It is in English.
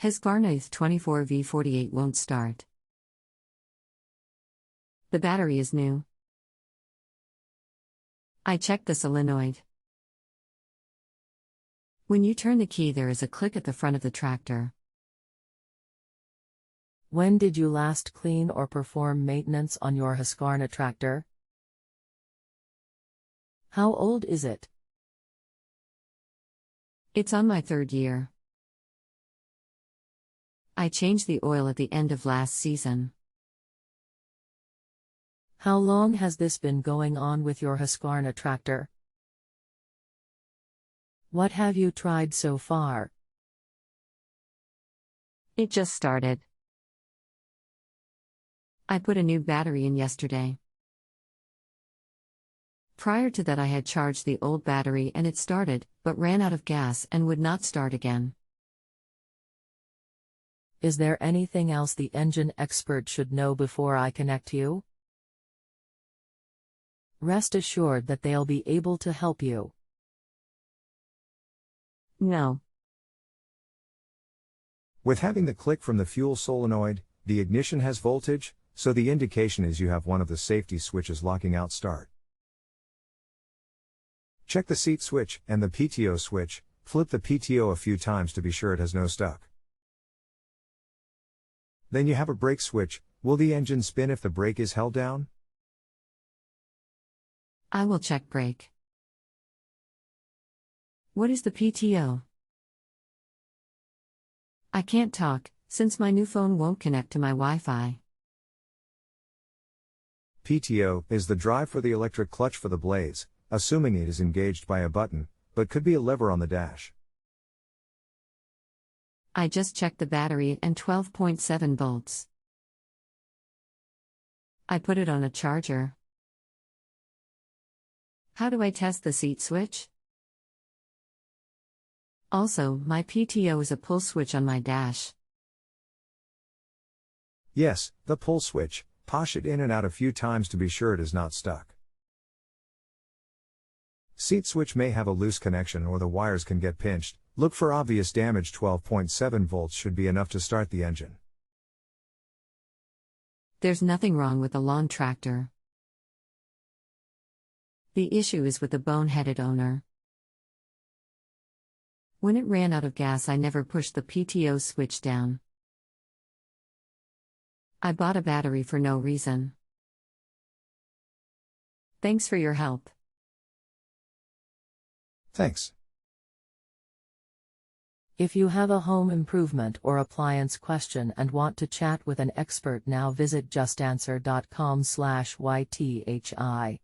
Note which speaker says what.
Speaker 1: Husqvarna YTH24V48 won't start. The battery is new. I checked the solenoid. When you turn the key, there is a click at the front of the tractor.
Speaker 2: When did you last clean or perform maintenance on your Husqvarna tractor? How old is it?
Speaker 1: It's on my 3rd year. I changed the oil at the end of last season.
Speaker 2: How long has this been going on with your Husqvarna tractor? What have you tried so far?
Speaker 1: It just started. I put a new battery in yesterday. Prior to that, I had charged the old battery and it started, but ran out of gas and would not start again.
Speaker 2: Is there anything else the engine expert should know before I connect you? Rest assured that they'll be able to help you.
Speaker 1: No.
Speaker 3: With having the click from the fuel solenoid, the ignition has voltage, so the indication is you have one of the safety switches locking out start. Check the seat switch and the PTO switch, flip the PTO a few times to be sure it has no stuck. Then you have a brake switch. Will the engine spin if the brake is held down?
Speaker 1: I will check brake. What is the PTO? I can't talk, since my new phone won't connect to my Wi-Fi.
Speaker 3: PTO is the drive for the electric clutch for the blades, assuming it is engaged by a button, but could be a lever on the dash.
Speaker 1: I just checked the battery and 12.7 volts. I put it on a charger. How do I test the seat switch? Also, my PTO is a pull switch on my dash.
Speaker 3: Yes, the pull switch. Push it in and out a few times to be sure it is not stuck. Seat switch may have a loose connection or the wires can get pinched. Look for obvious damage. 12.7 volts should be enough to start the engine.
Speaker 1: There's nothing wrong with the lawn tractor. The issue is with the bone-headed owner. When it ran out of gas, I never pushed the PTO switch down. I bought a battery for no reason. Thanks for your help.
Speaker 3: Thanks.
Speaker 2: If you have a home improvement or appliance question and want to chat with an expert now, visit JustAnswer.com/YTHI.